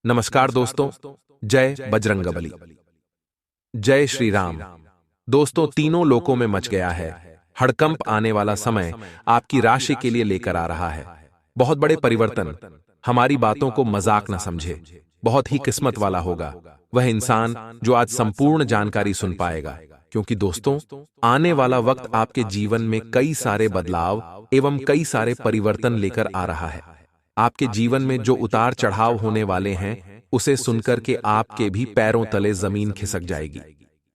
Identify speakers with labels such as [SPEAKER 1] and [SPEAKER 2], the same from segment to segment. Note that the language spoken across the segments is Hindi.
[SPEAKER 1] नमस्कार दोस्तों। जय बजरंगबली। जय श्री राम। दोस्तों, तीनों लोकों में मच गया है हड़कंप। आने वाला समय आपकी राशि के लिए लेकर आ रहा है बहुत बड़े परिवर्तन। हमारी बातों को मजाक न समझे, बहुत ही किस्मत वाला होगा वह इंसान जो आज संपूर्ण जानकारी सुन पाएगा। क्योंकि दोस्तों, आने वाला वक्त आपके जीवन में कई सारे बदलाव एवं कई सारे परिवर्तन लेकर आ रहा है। आपके जीवन में जो उतार चढ़ाव होने वाले हैं, उसे सुनकर के आपके भी पैरों तले जमीन खिसक जाएगी।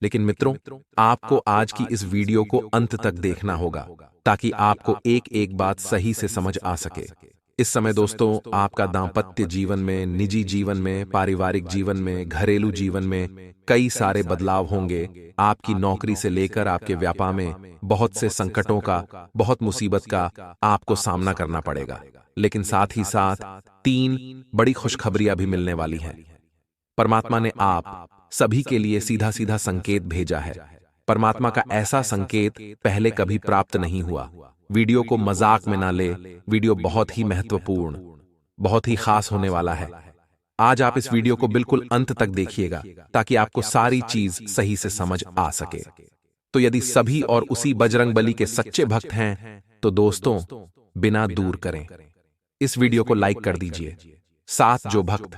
[SPEAKER 1] लेकिन मित्रों, आपको आज की इस वीडियो को अंत तक देखना होगा ताकि आपको एक एक बात सही से समझ आ सके। इस समय दोस्तों, आपका दांपत्य जीवन में, निजी जीवन में, पारिवारिक जीवन में, घरेलू जीवन में कई सारे बदलाव होंगे। आपकी नौकरी से लेकर आपके व्यापार में बहुत से संकटों का, बहुत मुसीबत का आपको सामना करना पड़ेगा। लेकिन साथ ही साथ तीन बड़ी खुशखबरियां भी मिलने वाली हैं। परमात्मा ने आप सभी के लिए सीधा सीधा संकेत भेजा है। परमात्मा का ऐसा संकेत पहले कभी प्राप्त नहीं हुआ। वीडियो को मजाक में ना ले, वीडियो बहुत ही महत्वपूर्ण, बहुत ही खास होने वाला है। आज आप इस वीडियो को बिल्कुल अंत तक देखिएगा ताकि आपको सारी चीज सही से समझ आ सके। तो यदि सभी और उसी बजरंगबली के सच्चे भक्त हैं तो दोस्तों, बिना दूर करें इस वीडियो को लाइक कर दीजिए। साथ जो भक्त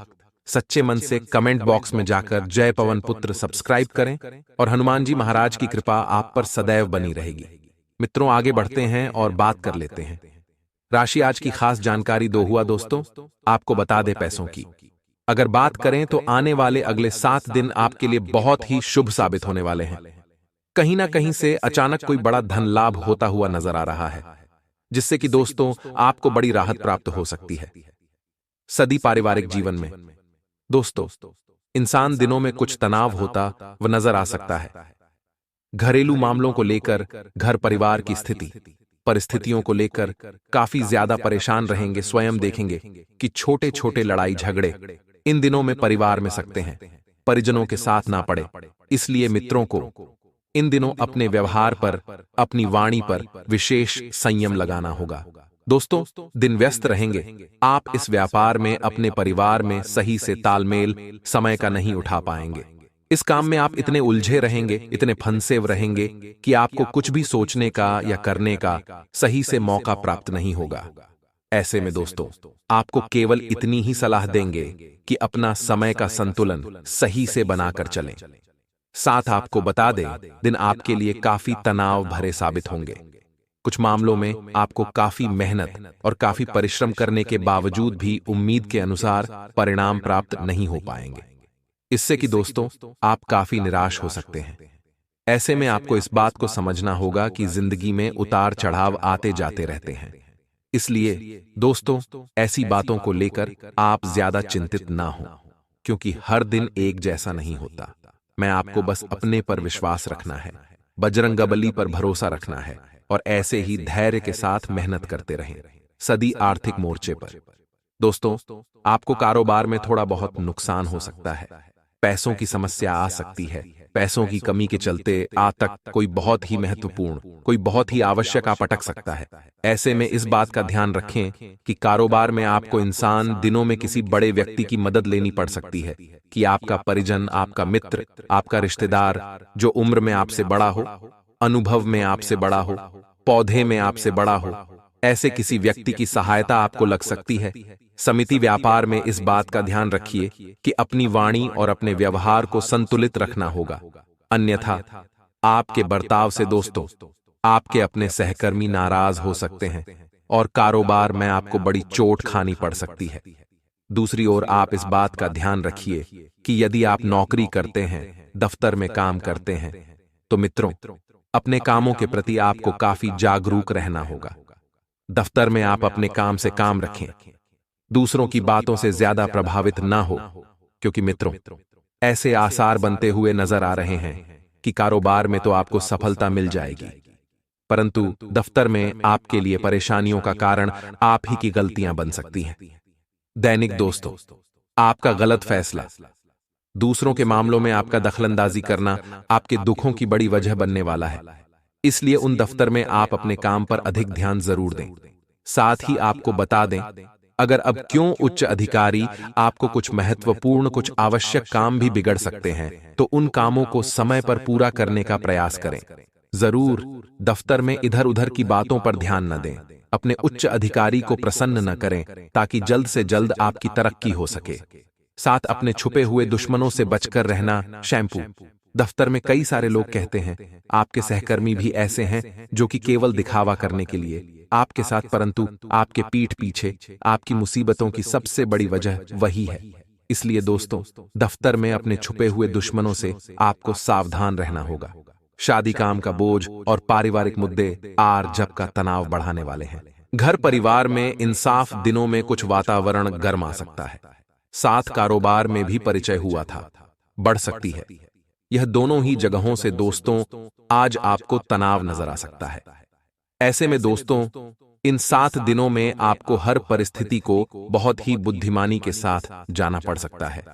[SPEAKER 1] सच्चे मन से कमेंट बॉक्स में जाकर जय पवन पुत्र सब्सक्राइब करें और हनुमान जी महाराज की कृपा आप पर सदैव बनी रहेगी। मित्रों, आगे बढ़ते हैं और बात कर लेते हैं। राशि आज की खास जानकारी दो हुआ दोस्तों, आपको बता दे पैसों की। अगर बात करें तो आने वाले अगले 7 दिन आपके लिए बहुत ही शुभ साबित होने वाले हैं। कहीं ना कहीं से अचानक कोई बड़ा धन लाभ होता हुआ नजर आ रहा है, जिससे कि दोस्तों आपको बड़ी राहत प्राप्त हो सकती है। सदी पारिवारिक जीवन में दोस्तों, इंसान दिनों में कुछ तनाव होता वह नजर आ सकता है। घरेलू मामलों को लेकर, घर परिवार की स्थिति परिस्थितियों को लेकर काफी ज्यादा परेशान रहेंगे। स्वयं देखेंगे कि छोटे छोटे लड़ाई झगड़े इन दिनों में परिवार में सकते हैं, परिजनों के साथ ना पड़े। इसलिए मित्रों को इन दिनों अपने व्यवहार पर, अपनी वाणी पर विशेष संयम लगाना होगा। दोस्तों, दिन व्यस्त रहेंगे। आप इस व्यापार में, अपने परिवार में सही से तालमेल समय का नहीं उठा पाएंगे। इस काम में आप इतने उलझे रहेंगे, इतने फंसेव रहेंगे कि आपको कुछ भी सोचने का या करने का सही से मौका प्राप्त नहीं होगा। ऐसे में दोस्तों, आपको केवल इतनी ही सलाह देंगे कि अपना समय का संतुलन सही से बनाकर चलें। साथ आपको बता दें, दिन आपके लिए काफी तनाव भरे साबित होंगे। कुछ मामलों में आपको काफी मेहनत और काफी परिश्रम करने के बावजूद भी उम्मीद के अनुसार परिणाम प्राप्त नहीं हो पाएंगे। इससे कि दोस्तों, आप काफी निराश हो सकते हैं। ऐसे में आपको इस बात को समझना होगा कि जिंदगी में उतार चढ़ाव आते जाते रहते हैं। इसलिए दोस्तों, ऐसी बातों को लेकर आप ज्यादा चिंतित ना हो, क्योंकि हर दिन एक जैसा नहीं होता। मैं आपको बस अपने पर विश्वास रखना है, बजरंगबली पर भरोसा रखना है और ऐसे ही धैर्य के साथ मेहनत करते रहें। सदी आर्थिक मोर्चे पर दोस्तों, आपको कारोबार में थोड़ा बहुत नुकसान हो सकता है। पैसों की समस्या आ सकती है। पैसों की कमी के चलते आज तक कोई बहुत ही महत्वपूर्ण, कोई बहुत ही आवश्यक आप अटक सकता है। ऐसे में इस बात का ध्यान रखें कि कारोबार में आपको इंसान दिनों में किसी बड़े व्यक्ति की मदद लेनी पड़ सकती है कि आपका परिजन, आपका मित्र, आपका रिश्तेदार जो उम्र में आपसे बड़ा हो, अनुभव में आपसे बड़ा हो, पौधे में आपसे बड़ा हो, ऐसे किसी व्यक्ति की सहायता आपको लग सकती है। समिति व्यापार में इस बात का ध्यान रखिए कि अपनी वाणी और अपने व्यवहार को संतुलित रखना होगा, अन्यथा आपके बर्ताव से दोस्तों आपके अपने सहकर्मी नाराज हो सकते हैं और कारोबार में आपको बड़ी चोट खानी पड़ सकती है। दूसरी ओर आप इस बात का ध्यान रखिए कि यदि आप नौकरी करते हैं, दफ्तर में काम करते हैं, तो मित्रों अपने कामों के प्रति आपको काफी जागरूक रहना होगा। दफ्तर में आप अपने काम से काम रखें, दूसरों की बातों से ज्यादा प्रभावित ना हो, क्योंकि मित्रों ऐसे आसार बनते हुए नजर आ रहे हैं कि कारोबार में तो आपको सफलता मिल जाएगी, परंतु दफ्तर में आपके लिए परेशानियों का कारण आप ही की गलतियां बन सकती हैं। दैनिक दोस्तों, आपका गलत फैसला, दूसरों के मामलों में आपका दखलंदाजी करना आपके दुखों की बड़ी वजह बनने वाला है। इसलिए उन दफ्तर में आप अपने काम पर अधिक ध्यान जरूर दें। साथ ही आपको बता दें, अगर अब क्यों उच्च अधिकारी आपको कुछ महत्वपूर्ण कुछ आवश्यक काम भी बिगड़ सकते हैं, तो उन कामों को समय पर पूरा करने का प्रयास करें। जरूर दफ्तर में इधर उधर की बातों पर ध्यान न दें। अपने उच्च अधिकारी को प्रसन्न न करें ताकि जल्द से जल्द आपकी तरक्की हो सके। साथ अपने छुपे हुए दुश्मनों से बचकर रहना। शैम्पू। दफ्तर में कई सारे लोग कहते हैं, आपके सहकर्मी भी ऐसे हैं जो कि केवल दिखावा करने के लिए आपके साथ, परंतु आपके पीठ पीछे आपकी मुसीबतों की सबसे बड़ी वजह वही है। इसलिए दोस्तों, दफ्तर में अपने छुपे हुए दुश्मनों से आपको सावधान रहना होगा। शादी, काम का बोझ और पारिवारिक मुद्दे आर जब का तनाव बढ़ाने वाले हैं। घर परिवार में इंसाफ दिनों में कुछ वातावरण गर्म आ सकता है। साथ कारोबार में भी परिचय हुआ था, बढ़ सकती है। यह दोनों ही जगहों से दोस्तों आज आपको तनाव नजर आ सकता है। ऐसे में दोस्तों, इन 7 दिनों में आपको हर परिस्थिति को बहुत ही बुद्धिमानी के साथ जाना पड़ सकता है।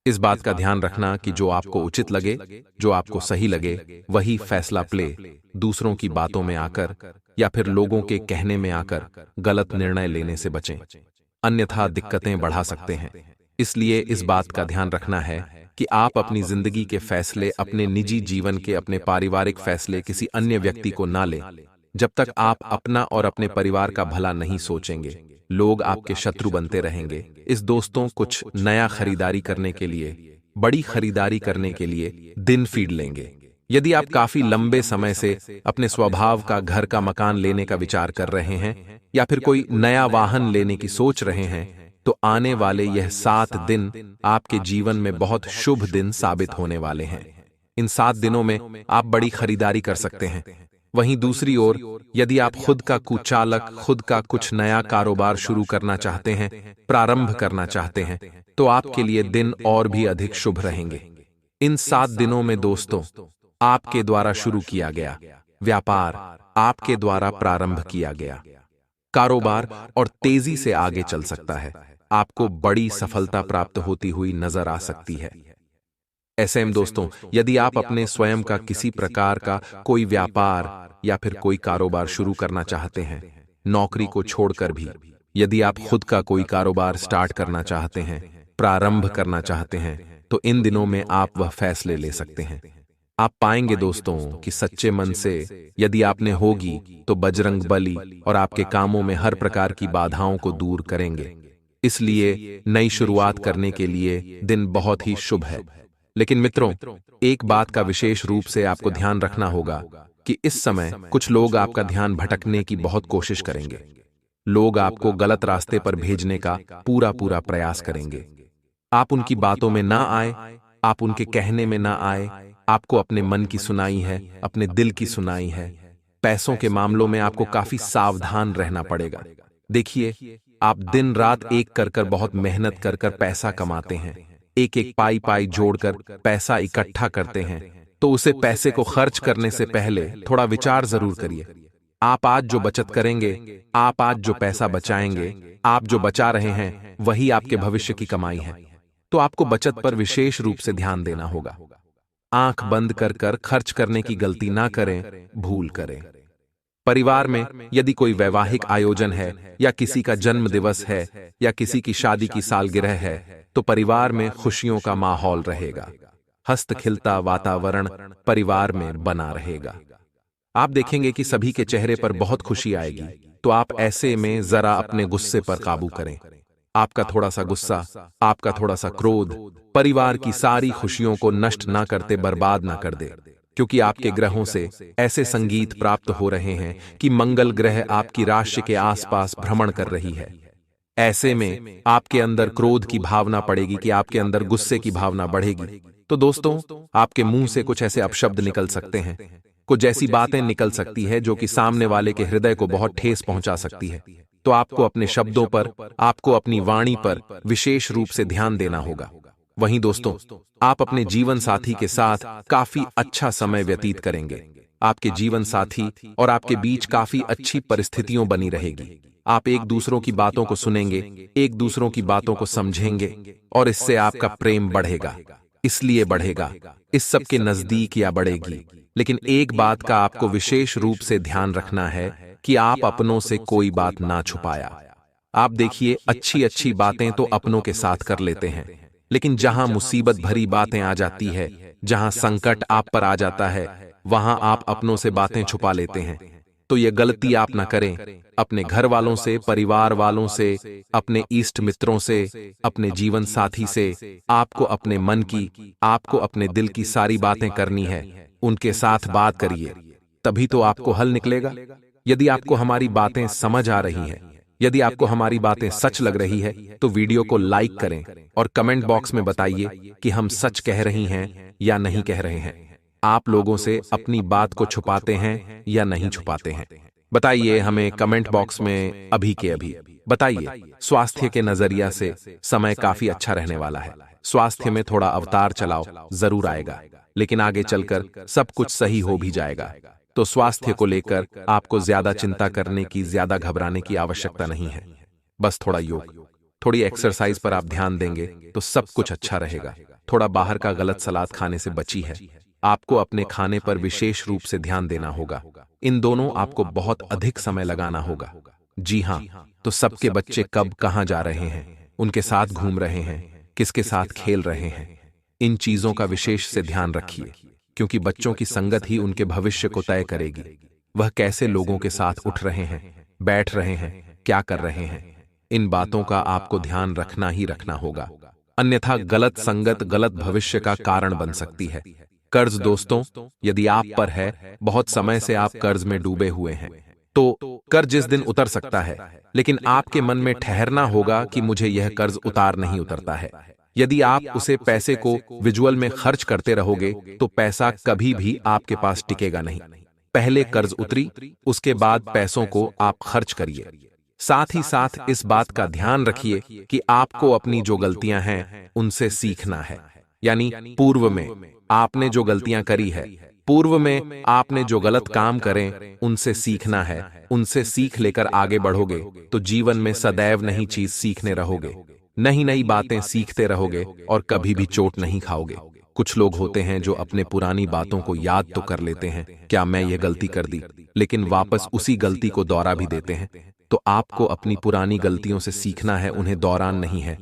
[SPEAKER 1] इस बात का ध्यान रखना कि जो आपको उचित लगे, जो आपको सही लगे, वही फैसला प्ले। दूसरों की बातों में आकर या फिर लोगों के कहने में आकर गलत निर्णय लेने से बचें, अन्यथा दिक्कतें बढ़ा सकते हैं। इसलिए इस बात का ध्यान रखना है कि आप अपनी जिंदगी के फैसले, अपने निजी जीवन के, अपने पारिवारिक फैसले किसी अन्य व्यक्ति को ना लें। जब तक आप अपना और अपने परिवार का भला नहीं सोचेंगे, लोग आपके शत्रु बनते रहेंगे। इस दोस्तों, कुछ नया खरीदारी करने के लिए, बड़ी खरीदारी करने के लिए दिन फीड लेंगे। यदि आप काफी लंबे समय से अपने स्वभाव का घर का मकान लेने का विचार कर रहे हैं या फिर कोई नया वाहन लेने की सोच रहे हैं, तो आने वाले यह 7 दिन आपके जीवन में बहुत शुभ दिन साबित होने वाले हैं। इन 7 दिनों में आप बड़ी खरीदारी कर सकते हैं। वहीं दूसरी ओर, यदि आप खुद का कुचालक, खुद का कुछ नया कारोबार शुरू करना चाहते हैं, प्रारंभ करना चाहते हैं, तो आपके लिए दिन और भी अधिक शुभ रहेंगे। इन 7 दिनों में दोस्तों, आपके द्वारा शुरू किया गया व्यापार, आपके द्वारा प्रारंभ किया गया कारोबार और तेजी से आगे चल सकता है। आपको बड़ी सफलता प्राप्त होती हुई नजर आ सकती है। ऐसे में दोस्तों, यदि आप अपने स्वयं का किसी प्रकार का कोई व्यापार या फिर कोई कारोबार शुरू करना चाहते हैं, नौकरी को छोड़कर भी यदि आप खुद का कोई कारोबार स्टार्ट करना चाहते हैं, प्रारंभ करना चाहते हैं, तो इन दिनों में आप वह फैसले ले सकते हैं। आप पाएंगे दोस्तों कि सच्चे मन से यदि आपने होगी तो बजरंग बली और आपके कामों में हर प्रकार की बाधाओं को दूर करेंगे। इसलिए नई शुरुआत करने के लिए दिन बहुत ही शुभ है। लेकिन मित्रों, एक बात का विशेष रूप से आपको ध्यान रखना होगा कि इस समय कुछ लोग आपका ध्यान भटकने की बहुत कोशिश करेंगे। लोग आपको गलत रास्ते पर भेजने का पूरा प्रयास करेंगे। आप उनकी बातों में ना आए, आप उनके कहने में ना आए। आपको अपने मन की सुनाई है, अपने दिल की सुनाई है। पैसों के मामलों में आपको काफी सावधान रहना पड़ेगा। देखिए, आप दिन रात एक कर बहुत मेहनत कर पैसा कमाते हैं, एक एक पाई जोड़कर पैसा इकट्ठा करते हैं, तो उसे पैसे को खर्च करने से पहले थोड़ा विचार जरूर करिए। आप आज जो बचत करेंगे, आप आज जो पैसा बचाएंगे, आप जो बचा रहे हैं, वही आपके भविष्य की कमाई है। तो आपको बचत पर विशेष रूप से ध्यान देना होगा। आंख बंद कर खर्च करने की गलती ना करें, भूल करें। परिवार में यदि कोई वैवाहिक आयोजन है या किसी का जन्म दिवस है या किसी की शादी की सालगिरह है, तो परिवार में खुशियों का माहौल रहेगा। हंसता खिलता वातावरण परिवार में बना रहेगा। आप देखेंगे कि सभी के चेहरे पर बहुत खुशी आएगी। तो आप ऐसे में जरा अपने गुस्से पर काबू करें। आपका थोड़ा सा गुस्सा, आपका थोड़ा सा क्रोध परिवार की सारी खुशियों को नष्ट ना करते, बर्बाद ना कर दे। क्योंकि आपके ग्रहों से ऐसे संगीत प्राप्त हो रहे हैं कि मंगल ग्रह आपकी राशि के आसपास भ्रमण कर रही है। ऐसे में आपके अंदर क्रोध की भावना पड़ेगी कि आपके अंदर गुस्से की भावना बढ़ेगी। तो दोस्तों, आपके मुंह से कुछ ऐसे अपशब्द निकल सकते हैं, कुछ ऐसी बातें निकल सकती है जो कि सामने वाले के हृदय को बहुत ठेस पहुंचा सकती है। तो आपको अपने शब्दों पर, आपको अपनी वाणी पर विशेष रूप से ध्यान देना होगा। वहीं दोस्तों, आप अपने जीवन साथी के साथ काफी अच्छा समय व्यतीत करेंगे। आपके जीवन साथी और आपके बीच काफी अच्छी परिस्थितियों बनी रहेगी। आप एक दूसरों की बातों को सुनेंगे, एक दूसरों की बातों को समझेंगे और इससे आपका प्रेम बढ़ेगा। इसलिए बढ़ेगा, इस सब के नजदीक या बढ़ेगी। लेकिन एक बात का आपको विशेष रूप से ध्यान रखना है कि आप अपनों से कोई बात ना छुपाया। आप देखिए, अच्छी अच्छी बातें तो अपनों के साथ कर लेते हैं, लेकिन जहां मुसीबत भरी बातें आ जाती है, जहां संकट आप पर आ जाता है, वहां आप अपनों से बातें छुपा लेते हैं। तो ये गलती आप ना करें। अपने घर वालों से, परिवार वालों से, अपने इष्ट मित्रों से, अपने जीवन साथी से आपको अपने मन की, आपको अपने दिल की सारी बातें करनी है। उनके साथ बात करिए, तभी तो आपको हल निकलेगा। यदि आपको हमारी बातें समझ आ रही हैं, यदि आपको हमारी बातें सच लग रही है, तो वीडियो को लाइक करें और कमेंट बॉक्स में बताइए कि हम सच कह रही हैं या नहीं कह रहे हैं। आप लोगों से अपनी बात को छुपाते हैं या नहीं छुपाते हैं? बताइए हमें कमेंट बॉक्स में अभी के अभी। बताइए, स्वास्थ्य के नजरिया से समय काफी अच्छा रहने वाला है। स्वास्थ्य में थोड़ा अवतार चलाओ जरूर आएगा, लेकिन आगे चलकर सब कुछ सही हो भी जाएगा। तो स्वास्थ्य को लेकर आपको ज्यादा चिंता करने की, ज्यादा घबराने की आवश्यकता नहीं है। बस थोड़ा योग, थोड़ी एक्सरसाइज पर आप ध्यान देंगे तो सब कुछ अच्छा रहेगा। थोड़ा बाहर का गलत सलाद खाने से बची है। आपको अपने खाने पर विशेष रूप से ध्यान देना होगा। इन दोनों आपको बहुत अधिक समय लगाना होगा। जी हाँ, तो सबके बच्चे कब कहाँ जा रहे हैं, उनके साथ घूम रहे हैं, किसके साथ खेल रहे हैं, इन चीजों का विशेष से ध्यान रखिए, क्योंकि बच्चों की संगत ही उनके भविष्य को तय करेगी। वह कैसे लोगों के साथ उठ रहे हैं, बैठ रहे हैं, क्या कर रहे हैं, इन बातों का आपको ध्यान रखना ही रखना होगा। अन्यथा गलत संगत गलत भविष्य का कारण बन सकती है। कर्ज दोस्तों, यदि आप पर है, बहुत समय से आप कर्ज में डूबे हुए हैं, तो कर्ज जिस दिन उतर सकता है, लेकिन आपके मन में ठहरना होगा कि मुझे यह कर्ज उतार नहीं उतरता है। यदि आप उसे पैसे को विजुअल में खर्च करते रहोगे, तो पैसा कभी भी आपके पास टिकेगा नहीं। पहले कर्ज उतरी, उसके बाद पैसों को आप खर्च करिए। साथ ही साथ इस बात का ध्यान रखिए कि आपको अपनी जो गलतियां हैं उनसे सीखना है। यानी पूर्व में आपने जो गलतियां करी है, पूर्व में आपने जो गलत काम करें, उनसे सीखना है। उनसे सीख लेकर आगे बढ़ोगे तो जीवन में सदैव नई चीज सीखने रहोगे, नई नई बातें सीखते रहोगे और कभी भी चोट नहीं खाओगे। कुछ लोग होते हैं जो अपने पुरानी बातों को याद तो कर लेते हैं, क्या मैं ये गलती कर दी, लेकिन वापस उसी गलती को दोहरा भी देते हैं। तो आपको अपनी पुरानी गलतियों से सीखना है, उन्हें दोहरान नहीं है।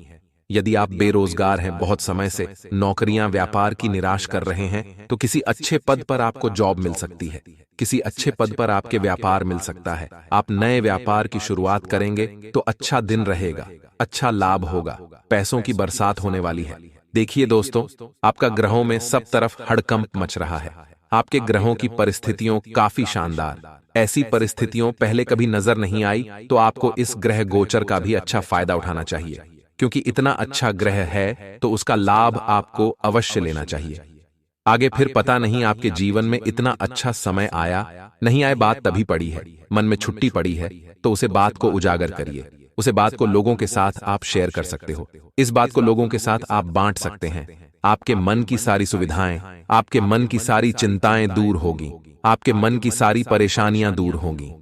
[SPEAKER 1] यदि आप बेरोजगार हैं, बहुत समय से नौकरियां व्यापार की निराश कर रहे हैं, तो किसी अच्छे पद पर आपको जॉब मिल सकती है, किसी अच्छे पद पर आपके व्यापार मिल सकता है। आप नए व्यापार की शुरुआत करेंगे तो अच्छा दिन रहेगा, अच्छा लाभ होगा, पैसों की बरसात होने वाली है। देखिए दोस्तों, आपका ग्रहों में सब तरफ हड़कंप मच रहा है। आपके ग्रहों की परिस्थितियों काफी शानदार, ऐसी परिस्थितियों पहले कभी नजर नहीं आई, तो आपको इस ग्रह गोचर का भी अच्छा फायदा उठाना चाहिए, क्योंकि इतना अच्छा ग्रह है तो उसका लाभ आपको अवश्य लेना चाहिए। आगे फिर पता नहीं आपके जीवन में इतना अच्छा समय आया नहीं आए, बात तभी पड़ी है, मन में छुट्टी पड़ी है, तो उसे बात को उजागर करिए। उसे बात को लोगों के साथ आप शेयर कर सकते हो, इस बात को लोगों के साथ आप बांट सकते हैं। आपके मन की सारी सुविधाएं, आपके मन की सारी चिंताएं दूर होगी, आपके मन की सारी परेशानियां दूर होंगी।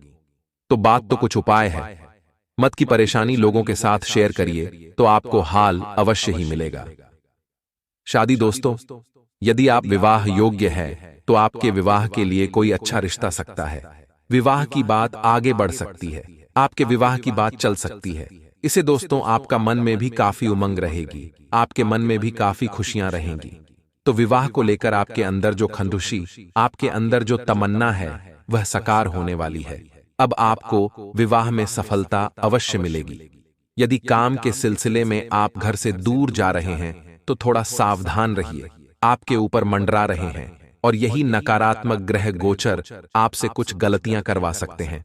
[SPEAKER 1] तो बात तो कुछ उपाय है। मत की परेशानी लोगों के साथ शेयर करिए, तो आपको हाल अवश्य ही मिलेगा। शादी दोस्तों, यदि आप विवाह योग्य है तो आपके विवाह के लिए कोई अच्छा रिश्ता सकता है। विवाह की बात आगे बढ़ सकती है, आपके विवाह की बात चल सकती है। इसे दोस्तों आपका मन में भी काफी उमंग रहेगी, आपके मन में भी काफी खुशियां रहेंगी। तो विवाह को लेकर आपके अंदर जो खंदुशी, आपके अंदर जो तमन्ना है, वह साकार होने वाली है। अब आपको विवाह में सफलता अवश्य मिलेगी। यदि काम के सिलसिले में आप घर से दूर जा रहे हैं तो थोड़ा सावधान रहिए, आपके ऊपर मंडरा रहे हैं और यही नकारात्मक ग्रह गोचर आपसे कुछ गलतियां करवा सकते हैं।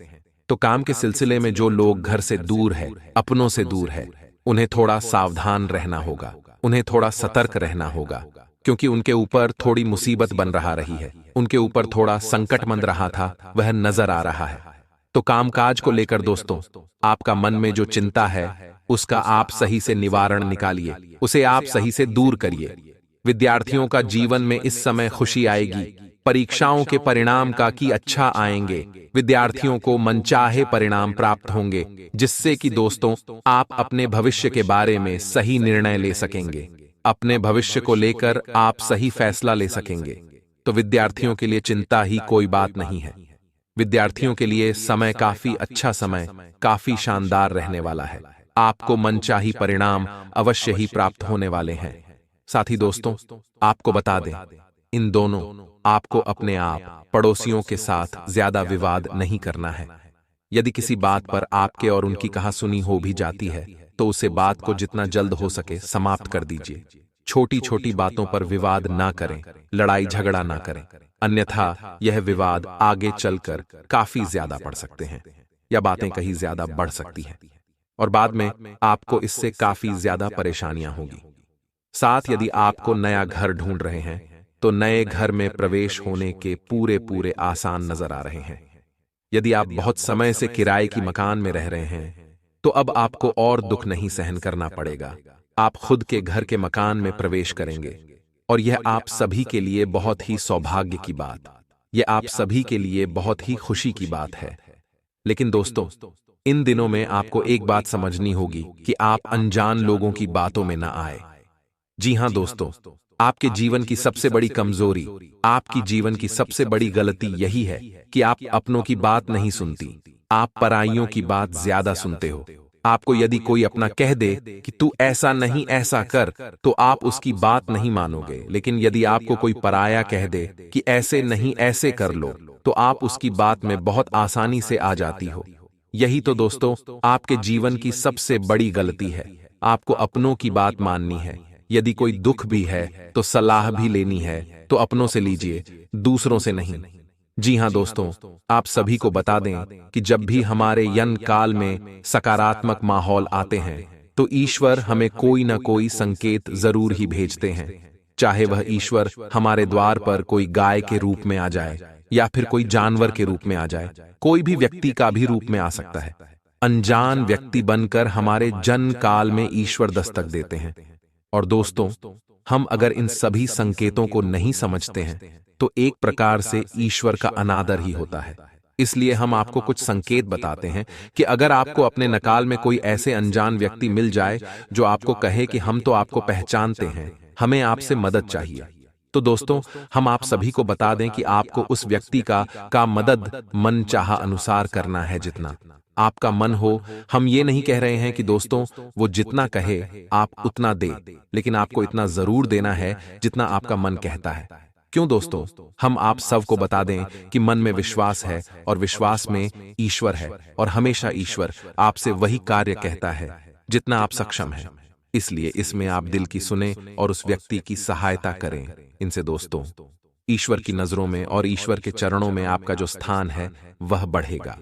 [SPEAKER 1] तो काम के सिलसिले में जो लोग घर से दूर है, अपनों से दूर है, उन्हें थोड़ा सावधान रहना होगा, उन्हें थोड़ा सतर्क रहना होगा, क्योंकि उनके ऊपर थोड़ी मुसीबत बन रहा रही है, उनके ऊपर थोड़ा संकट बन रहा था, वह नजर आ रहा है। तो कामकाज को लेकर दोस्तों आपका मन में जो चिंता है, उसका आप सही से निवारण निकालिए, उसे आप सही से दूर करिए। विद्यार्थियों का जीवन में इस समय खुशी आएगी, परीक्षाओं के परिणाम का कि अच्छा आएंगे, विद्यार्थियों को मनचाहे परिणाम प्राप्त होंगे, जिससे कि दोस्तों आप अपने भविष्य के बारे में सही निर्णय ले सकेंगे, अपने भविष्य को लेकर आप सही फैसला ले सकेंगे। तो विद्यार्थियों के लिए चिंता ही कोई बात नहीं है। विद्यार्थियों के लिए समय काफी अच्छा समय, काफी शानदार रहने वाला है। आपको मनचाही परिणाम अवश्य ही प्राप्त होने वाले हैं। साथ ही दोस्तों, आपको बता दें, इन दोनों आपको अपने आप पड़ोसियों के साथ ज्यादा विवाद नहीं करना है। यदि किसी बात पर आपके और उनकी कहासुनी हो भी जाती है तो उसे बात को जितना जल्द हो सके समाप्त कर दीजिए। छोटी छोटी बातों पर विवाद ना करें, लड़ाई झगड़ा ना करें, अन्यथा यह विवाद आगे चलकर काफी ज्यादा बढ़ सकते हैं या बातें कहीं ज्यादा बढ़ सकती हैं और बाद में आपको इससे काफी ज्यादा परेशानियां होगी। साथ यदि आपको नया घर ढूंढ रहे हैं तो नए घर में प्रवेश होने के पूरे पूरे आसान नजर आ रहे हैं। यदि आप बहुत समय से किराए की मकान में रह रहे हैं तो अब आपको और दुख नहीं सहन करना पड़ेगा। आप खुद के घर के मकान में प्रवेश करेंगे और यह आप सभी के लिए बहुत ही सौभाग्य की बात, यह आप सभी के लिए बहुत ही खुशी की बात है। लेकिन दोस्तों, इन दिनों में आपको एक बात समझनी होगी कि आप अनजान लोगों की बातों में ना आए। जी हां दोस्तों, आपके जीवन की सबसे बड़ी कमजोरी, आपकी जीवन की सबसे बड़ी गलती यही है कि आप अपनों की बात नहीं सुनती, आप पराइयों की बात ज्यादा सुनते हो। आपको यदि कोई अपना कह दे कि तू ऐसा नहीं ऐसा कर तो आप उसकी बात नहीं मानोगे, लेकिन यदि आपको कोई पराया कह दे कि ऐसे नहीं ऐसे कर लो तो आप उसकी बात में बहुत आसानी से आ जाती हो। यही तो दोस्तों आपके जीवन की सबसे बड़ी गलती है। आपको अपनों की बात माननी है। यदि कोई दुख भी है तो सलाह भी लेनी है तो अपनों से लीजिए, दूसरों से नहीं। जी हां दोस्तों, आप सभी को बता दें कि जब भी हमारे यन काल में सकारात्मक माहौल आते हैं तो ईश्वर हमें कोई ना कोई संकेत जरूर ही भेजते हैं। चाहे वह ईश्वर हमारे द्वार पर कोई गाय के रूप में आ जाए या फिर कोई जानवर के रूप में आ जाए, कोई भी व्यक्ति का भी रूप में आ सकता है। अनजान व्यक्ति बनकर हमारे जन्म काल में ईश्वर दस्तक देते हैं। और दोस्तों, हम अगर इन सभी संकेतों को नहीं समझते हैं तो एक प्रकार से ईश्वर का अनादर ही होता है। इसलिए हम आपको कुछ संकेत बताते हैं कि अगर आपको अपने नकाल में कोई ऐसे अनजान व्यक्ति मिल जाए जो आपको कहे कि हम तो आपको पहचानते हैं, हमें आपसे मदद चाहिए, तो दोस्तों हम आप सभी को बता दें कि आपको उस व्यक्ति का मदद मन चाहा अनुसार करना है, जितना आपका मन हो। हम ये नहीं कह रहे हैं कि दोस्तों वो जितना कहे आप उतना दे, लेकिन आपको इतना जरूर देना है जितना आपका मन कहता है। क्यों दोस्तों, हम आप सबको बता दें कि मन में विश्वास है और विश्वास में ईश्वर है और हमेशा ईश्वर आपसे वही कार्य कहता है जितना आप सक्षम हैं। इसलिए इसमें आप दिल की सुने और उस व्यक्ति की सहायता करें। इनसे दोस्तों ईश्वर की नजरों में और ईश्वर के चरणों में आपका जो स्थान है वह बढ़ेगा।